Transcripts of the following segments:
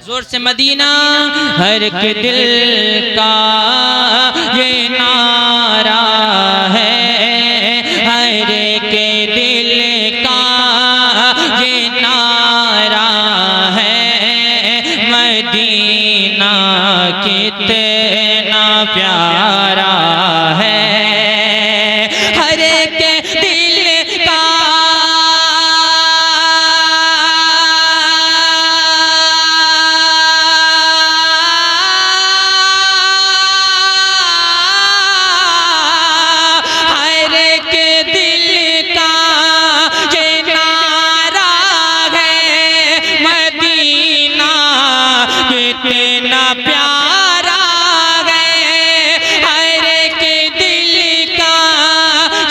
जोर से मदीना हर एक दिल का ये नारा है, हर एक दिल का ये नारा है। मदीना कितना प्यारा है, हर एक दिल का कितना प्यारा है, हर एक दिल का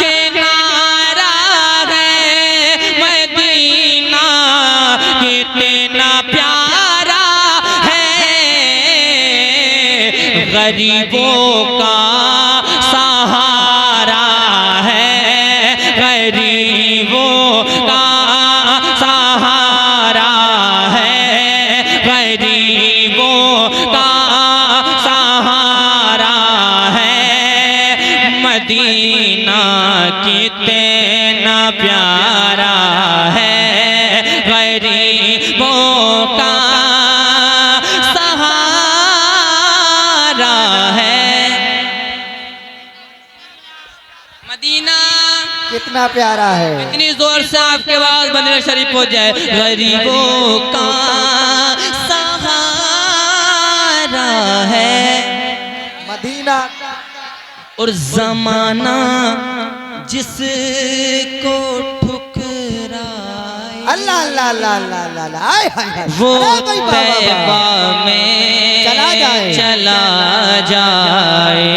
ये नारा है। मदीना कितना प्यारा है, गरीबों का सहारा है, गरीबों का सहारा है, गरीबों का सहारा है। मदीना कितना प्यारा है, गरीबों का सहारा है। मदीना कितना प्यारा है, इतनी जोर से आपके आवाज मदीना शरीफ हो जाए। गरीबों का सहारा है मदीना, और जमाना जिसको ठुकराए अल्लाह अल्लाह अल्लाह अल्लाह अल्लाह, आय हाय हाय, वो अरे भाई वाह, वाह, तैबा वाह। में चला जाए, चला जाए।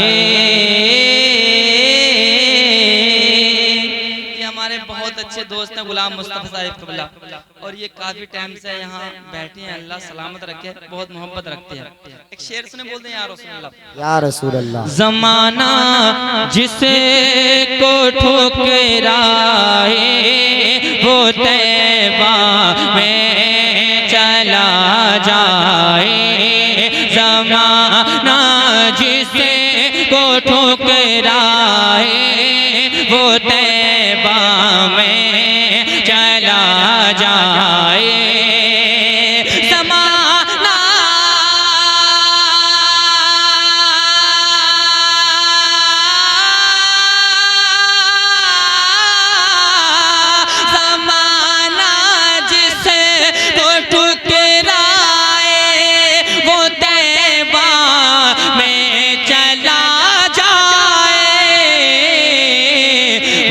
ये हमारे बहुत अच्छे दोस्त हैं गुलाम मुस्तफा साहिब कबला, और ये काफी टाइम से यहाँ बैठे हैं। अल्लाह सलामत रखे, बहुत मोहब्बत रखते हैं। एक शेर सुने बोलते हैं या रसूल अल्लाह, या रसूल अल्लाह। जमाना जिसे को ठुकराए वो तैबा में चला जाए। जमाना जिसे को ठुकराए वो तैबा में चला जाए।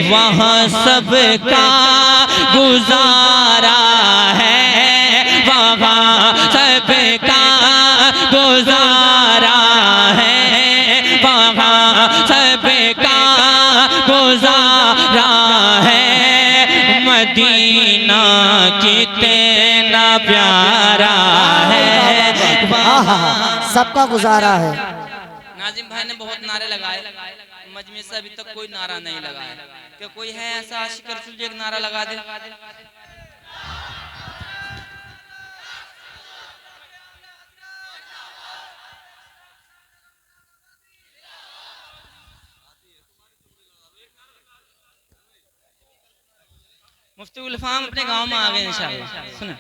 वहाँ सबका गुजारा है, वहाँ सबका गुजारा है, वहाँ सबका गुजारा है। मदीना कितना प्यारा है, सबका गुजारा है। नाजिम भाई ने बहुत नारे लगाए, मजमे से अभी तक कोई नारा नहीं लगाया। क्या कोई है ऐसा आशिक रसूल जो एक नारा लगा दे? मुफ्ती उल फाम अपने गांव में आ गए इंशाअल्लाह। सुना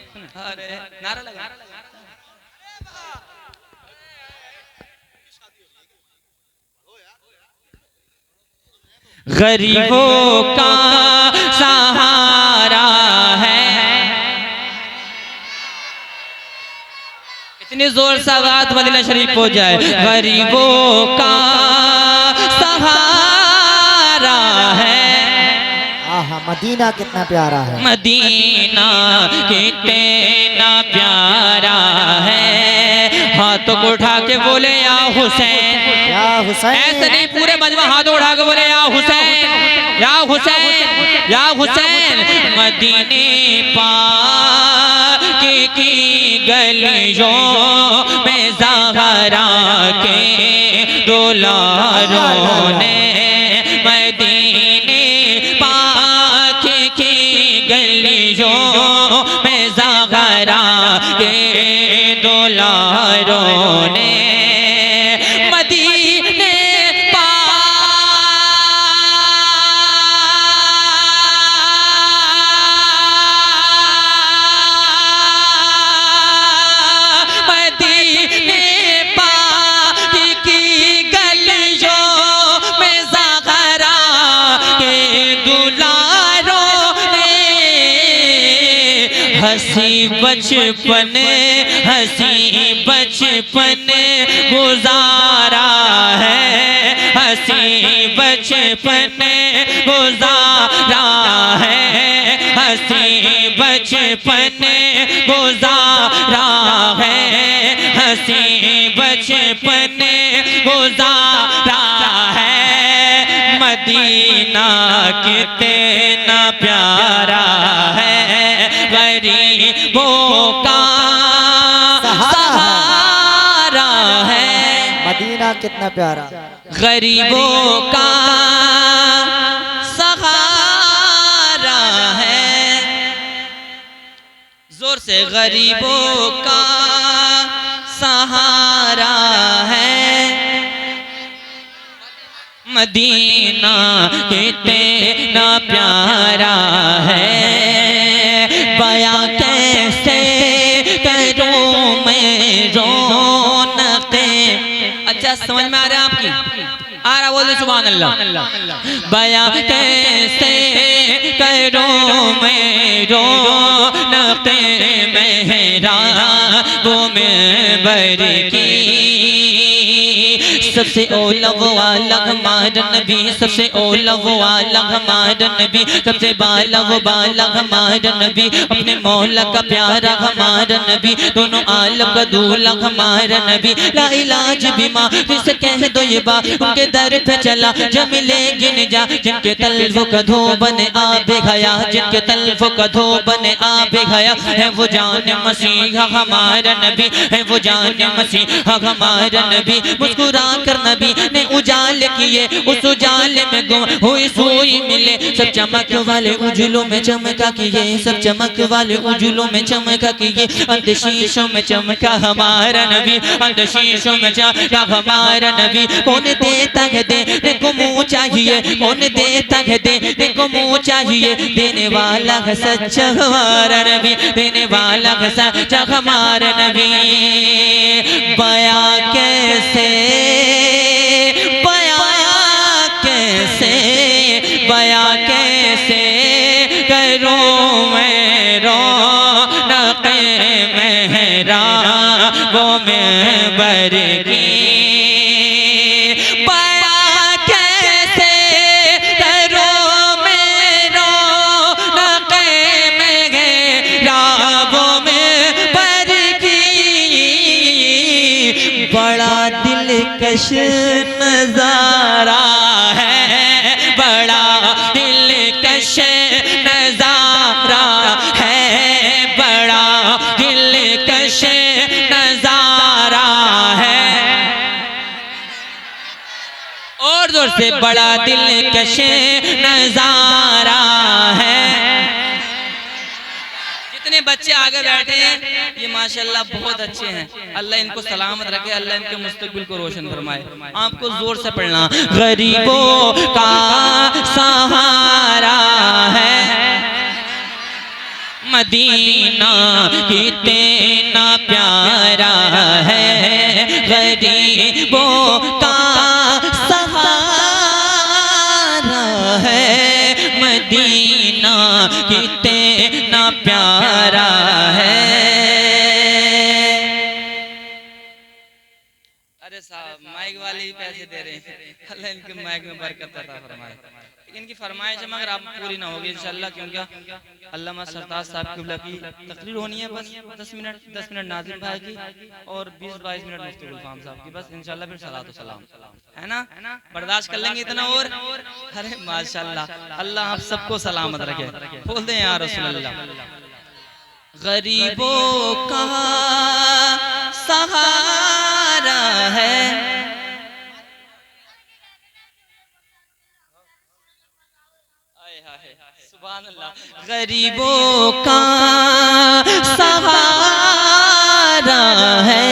अरे नारा लगा। गरीबों का सहारा है, इतनी जोर से आवाज मदीना शरीफ हो जाए। गरीबों का सहारा है, आहा मदीना कितना प्यारा है, मदीना कितना प्यारा है। हाथों को उठा के बोले या हुसैन, या हुसैन। ऐसे नहीं पूरे मजमा हाथ उठा के बोले या हुसैन, या हुसैन, या हुसैन। मदीने पाक की गलियों में ज़हरा के दुलारों ने, मदीने पाक की गलियों में ज़हरा के दुलारों ने मदीने हंसी बचपन गुजारा है, हंसी बचपन गुजारा है, हंसी बचपन गुजारा है, हंसी बचपन गुजारा है। मदीना कितना प्यारा है, गरीबों का सहारा है। मदीना कितना प्यारा, गरीबों का सहारा है। जोर से, गरीबों का सहारा है। मदीना कितना प्यारा है, बयां कैसे करूं मैं रौनक़े। अच्छा समझ में आ रहा है आपकी? आ रहा, बोल दो सुभान अल्लाह। बयां कैसे करूं मैं रौनक़े मेहराबों में बरकी। सबसे औला वो आला हमारा नबी, सबसे औला वो आला हमारा नबी, सबसे बाला वो बाला हमारा नबी, अपने मौला का प्यारा हमारा नबी, दोनों आलम का दूल्हा हमारा नबी। ला इलाज बीमा जिसे कह दो ये बात, उनके दर पे चला जब मिलेगी निजा। जिनके तल्वों का धो बने आबे गया, जिनके तल्वों का धो बने आबे गया, है वो जान मसीहा हमारा नबी, है वो जान मसीहा हमारा नबी। मुस्कुरा कर नबी ने उजाले किए, उस उजाले में गुम हुई सुई मिले। सब चमक वाले उजलों में चमका किए, सब चमक वाले उजलों में चमका किए। अंध शीशों में चमका हमारा नबी, अंध शीशों में चमका हमारा नबी। कौन देता है देने को मुँह चाहिए, कौन देता है देने को मुँह चाहिए। देने वाला है सच्चा हमारा नबी, देने वाला है सच्चा हमारा नबी। बयां कैसे, बयां कैसे करूं मैं रौनक़े मेहराबों में बरकी। बयां कैसे करूं मैं रौनक़े मेहराबों में बरकी। बड़ा दिलकश नजारा है, बड़ा दिलकश नजारा है, बड़ा दिलकश नजारा है। और जोर से, बड़ा दिलकश नजारा है। जितने बच्चे आगे बैठे हैं ये माशाल्लाह बहुत अच्छे हैं, अल्लाह इनको सलामत रखे, अल्लाह इनके मुस्तकबिल को रोशन फरमाए। आपको जोर से पढ़ना, गरीबों का सहारा है। मदीना कितना प्यारा है, गरीबों का सहारा है। मदीना कितना प्यारा है। अरे साहब माइक वाले ही पैसे दे रहे हैं, अल्लाह इनके माइक में बरकत अता फरमाए। इनकी फरमाइश है मगर आप पूरी ना होगी इंशाल्लाह, क्योंकि अल्लामा सरताज साहब क़िबला की तकरीर होनी है बस 10 मिनट नाज़िम भाई की और 20-22 मिनट मुफ्ती गुलफाम साहब की, बस इंशाल्लाह फिर सलातो सलाम है ना, बर्दाश्त कर लेंगे इतना। और अरे माशाल्लाह अल्लाह आप सबको सलामत रखे, बोल दें या रसूल अल्लाह। गरीबों का सहारा है, सुभान अल्लाह। गरीबों का सहारा है,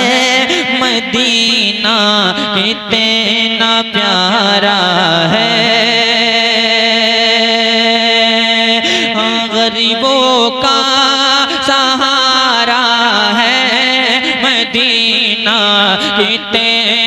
कितना प्यारा है। गरीबों का सहारा है मदीना, कितना